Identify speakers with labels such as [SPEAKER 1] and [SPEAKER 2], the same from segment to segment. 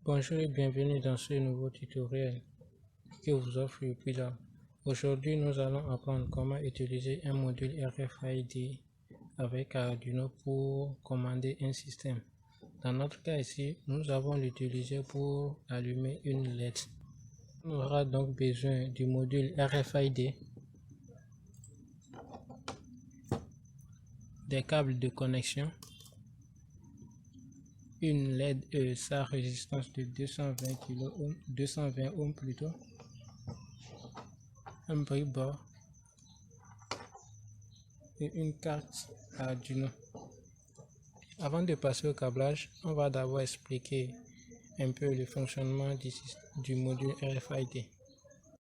[SPEAKER 1] Bonjour et bienvenue dans ce nouveau tutoriel que vous offre Upila. Aujourd'hui, nous allons apprendre comment utiliser un module RFID avec Arduino pour commander un système. Dans notre cas ici, nous avons l'utiliser pour allumer une LED. On aura donc besoin du module RFID, des câbles de connexion, une LED sa résistance de 220 ohms plutôt, un brick-board et une carte Arduino. Avant de passer au câblage, on va d'abord expliquer un peu le fonctionnement du module RFID.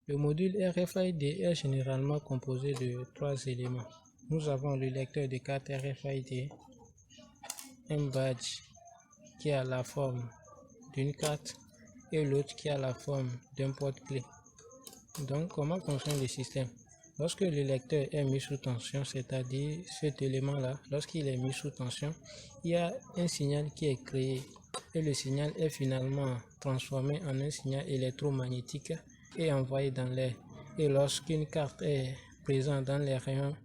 [SPEAKER 1] Le module RFID est généralement composé de 3 éléments. Nous avons le lecteur de carte RFID, un badge qui a la forme d'une carte et l'autre qui a la forme d'un porte-clés. Donc, comment fonctionne le système? Lorsque le lecteur est mis sous tension, c'est-à-dire cet élément-là, lorsqu'il est mis sous tension, il y a un signal qui est créé et le signal est finalement transformé en un signal électromagnétique et envoyé dans l'air. Et lorsqu'une carte est présente dans les rayons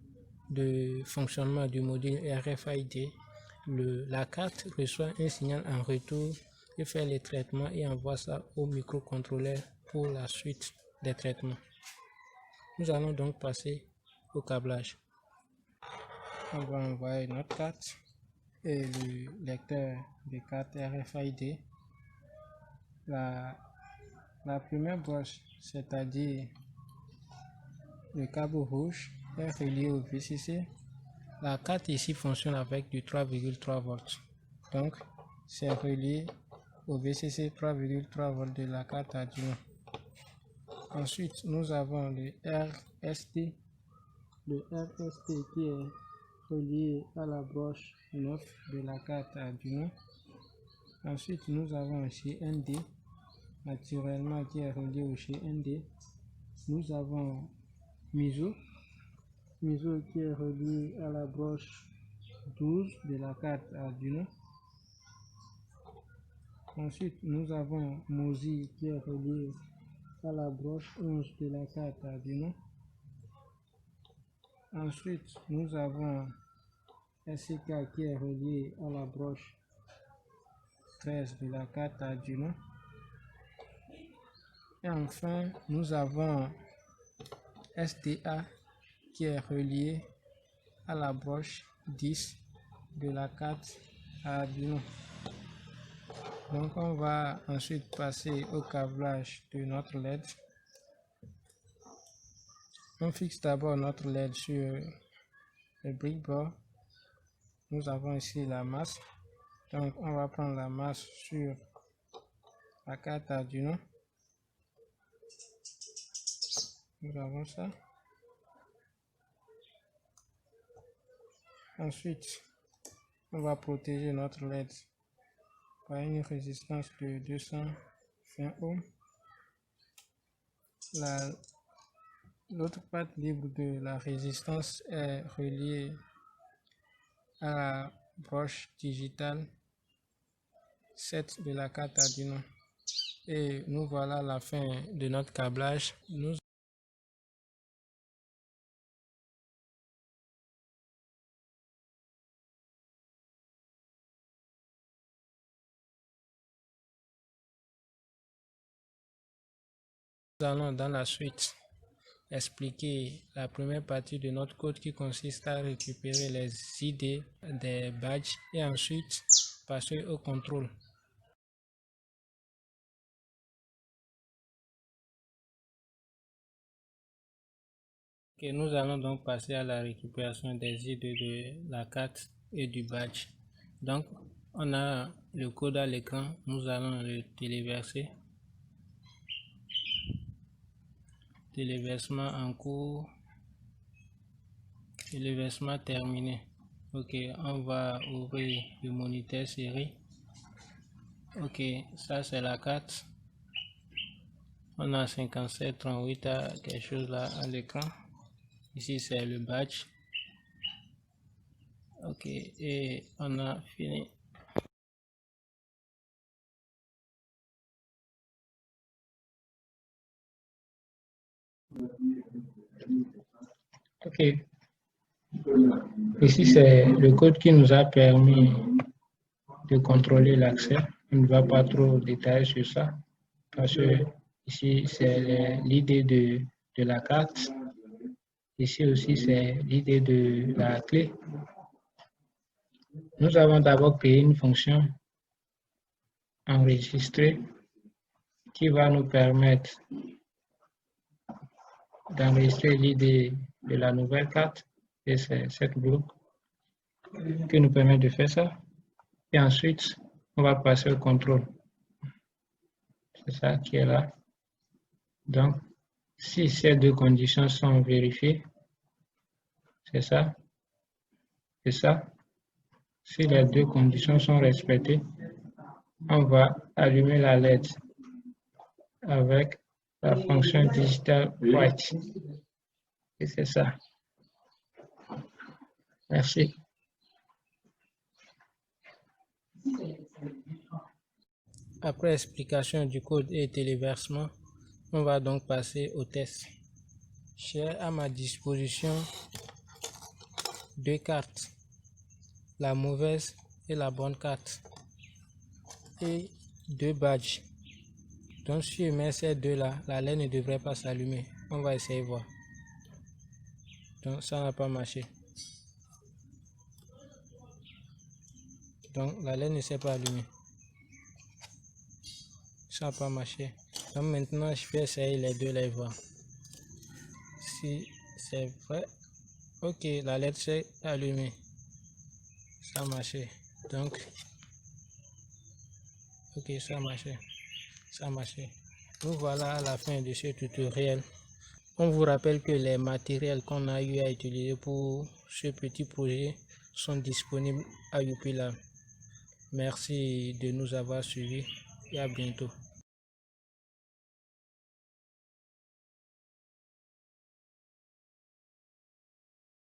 [SPEAKER 1] de fonctionnement du module RFID, la carte reçoit un signal en retour et fait les traitements et envoie ça au microcontrôleur pour la suite des traitements. Nous allons donc passer au câblage. On va envoyer notre carte et le lecteur de carte RFID. La première broche, c'est-à-dire le câble rouge, est relié au VCC. La carte ici fonctionne avec du 3,3 volts. Donc, c'est relié au VCC 3,3 volts de la carte Arduino. Ensuite, nous avons le RST. Le RST qui est relié à la broche 9 de la carte Arduino. Ensuite, nous avons un GND, naturellement qui est relié au GND. Nous avons MISO qui est relié à la broche 12 de la carte Arduino. Ensuite, nous avons MOSI qui est relié à la broche 11 de la carte Arduino. Ensuite, nous avons SCK qui est relié à la broche 13 de la carte Arduino. Et enfin, nous avons STA qui est relié à la broche 10 de la carte Arduino. Donc on va ensuite passer au câblage de notre LED. On fixe d'abord notre LED sur le brickboard. Nous avons ici la masse. Donc on va prendre la masse sur la carte Arduino. Nous avons ça. Ensuite, on va protéger notre LED par une résistance de 220 ohms. L'autre partie libre de la résistance est reliée à la broche digitale 7 de la carte Arduino. Et nous voilà à la fin de notre câblage. Nous allons dans la suite expliquer la première partie de notre code qui consiste à récupérer les ID des badges et ensuite passer au contrôle. Okay, nous allons donc passer à la récupération des ID de la carte et du badge. Donc, on a le code à l'écran, nous allons le téléverser. Téléversement en cours, téléversement terminé. Ok, on va ouvrir le moniteur série. Ok, ça c'est la carte. On a 5738 à quelque chose là à l'écran. Ici c'est le badge. Ok, et on a fini. Ok. Ici, c'est le code qui nous a permis de contrôler l'accès. On ne va pas trop détailler sur ça parce que ici, c'est l'idée de la carte. Ici aussi, c'est l'idée de la clé. Nous avons d'abord créé une fonction enregistrée qui va nous permettre d'enregistrer l'idée de la nouvelle carte et c'est cette bloc qui nous permet de faire ça. Et ensuite, on va passer au contrôle. C'est ça qui est là. Donc, si ces deux conditions sont vérifiées, c'est ça, c'est ça. Si les deux conditions sont respectées, on va allumer la LED avec la fonction digital white. Et c'est ça. Merci. Après explication du code et téléversement, on va donc passer au test. J'ai à ma disposition deux cartes, la mauvaise et la bonne carte, et deux badges. Donc si je mets ces deux-là, la LED ne devrait pas s'allumer. On va essayer de voir. Donc ça n'a pas marché. Donc la LED ne s'est pas allumée. Ça n'a pas marché. Donc maintenant je vais essayer les deux là et voir. Si c'est vrai. Ok, la LED s'est allumée. Ça a marché. Donc, ok, ça a marché. Ça a marché. Nous voilà à la fin de ce tutoriel. On vous rappelle que les matériels qu'on a eu à utiliser pour ce petit projet sont disponibles à YouPilab. Merci de nous avoir suivis et à bientôt.